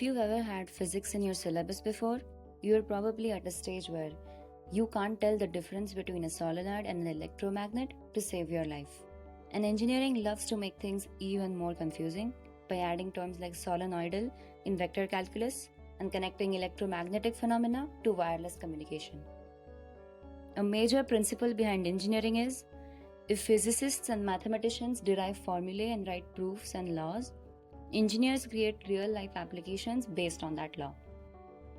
If you've ever had physics in your syllabus before, you're probably at a stage where you can't tell the difference between a solenoid and an electromagnet to save your life. And engineering loves to make things even more confusing by adding terms like solenoidal in vector calculus and connecting electromagnetic phenomena to wireless communication. A major principle behind engineering is if physicists and mathematicians derive formulae and write proofs and laws, engineers create real-life applications based on that law.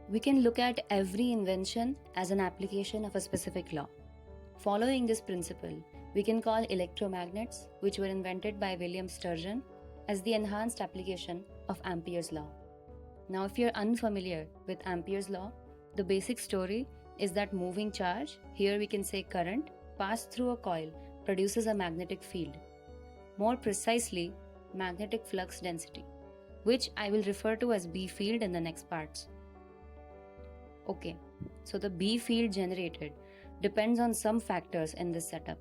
We can look at every invention as an application of a specific law. Following this principle, we can call electromagnets, which were invented by William Sturgeon, as the enhanced application of Ampere's law. Now, if you're unfamiliar with Ampere's law, the basic story is that moving charge, here we can say current, passed through a coil produces a magnetic field. More precisely, magnetic flux density, which I will refer to as B field in the next parts. Okay, so the B field generated depends on some factors in this setup.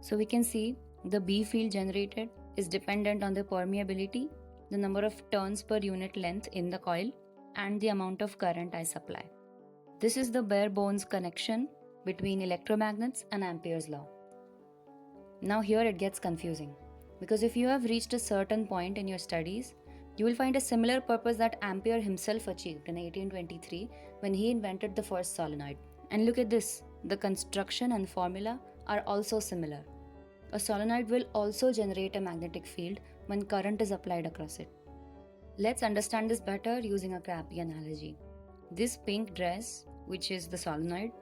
So we can see the B field generated is dependent on the permeability, the number of turns per unit length in the coil, and the amount of current I supply. This is the bare bones connection between electromagnets and Ampere's law. Now here it gets confusing, because if you have reached a certain point in your studies, you will find a similar purpose that Ampere himself achieved in 1823 when he invented the first solenoid. And look at this, the construction and formula are also similar. A solenoid will also generate a magnetic field when current is applied across it. Let's understand this better using a crappy analogy. This pink dress, which is the solenoid,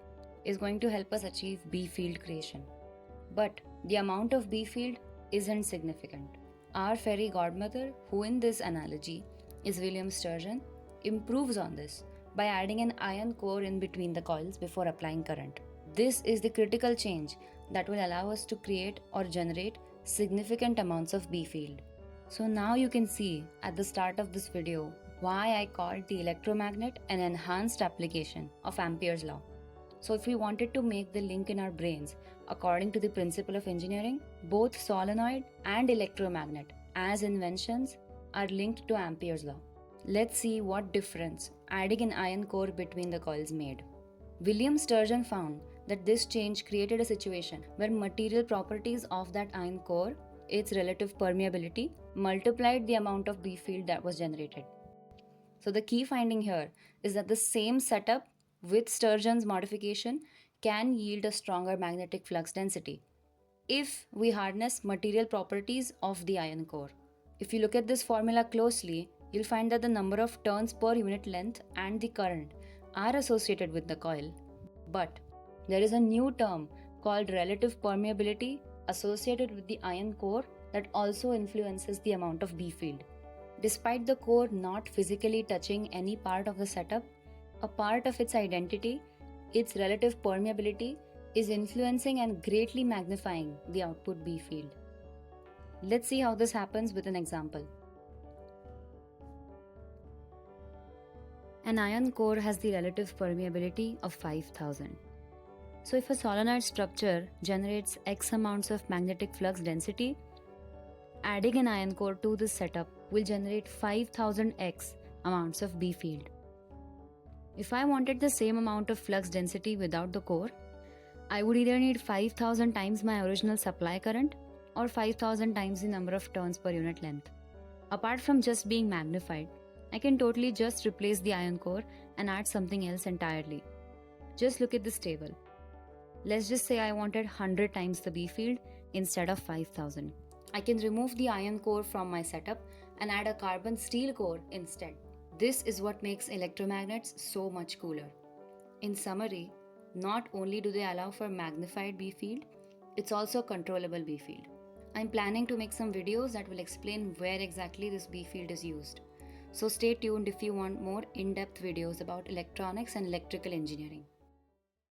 is going to help us achieve B field creation. But the amount of B field isn't significant. Our fairy godmother, who in this analogy is William Sturgeon, improves on this by adding an iron core in between the coils before applying current. This is the critical change that will allow us to create or generate significant amounts of B field. So now you can see at the start of this video why I called the electromagnet an enhanced application of Ampere's law. So if we wanted to make the link in our brains according to the principle of engineering, both solenoid and electromagnet as inventions are linked to Ampere's law. Let's see what difference adding an iron core between the coils made. William Sturgeon found that this change created a situation where material properties of that iron core, its relative permeability, multiplied the amount of B field that was generated. So the key finding here is that the same setup with Sturgeon's modification can yield a stronger magnetic flux density if we harness material properties of the iron core. If you look at this formula closely, you'll find that the number of turns per unit length and the current are associated with the coil. But there is a new term called relative permeability associated with the iron core that also influences the amount of B field. Despite the core not physically touching any part of the setup, a part of its identity, its relative permeability, is influencing and greatly magnifying the output B field. Let's see how this happens with an example. An iron core has the relative permeability of 5000. So if a solenoid structure generates X amounts of magnetic flux density, adding an iron core to this setup will generate 5000X amounts of B field. If I wanted the same amount of flux density without the core, I would either need 5000 times my original supply current or 5000 times the number of turns per unit length. Apart from just being magnified, I can totally just replace the iron core and add something else entirely. Just look at this table. Let's just say I wanted 100 times the B field instead of 5000. I can remove the iron core from my setup and add a carbon steel core instead. This is what makes electromagnets so much cooler. In summary, not only do they allow for magnified B field, it's also controllable B field. I'm planning to make some videos that will explain where exactly this B field is used. So stay tuned if you want more in-depth videos about electronics and electrical engineering.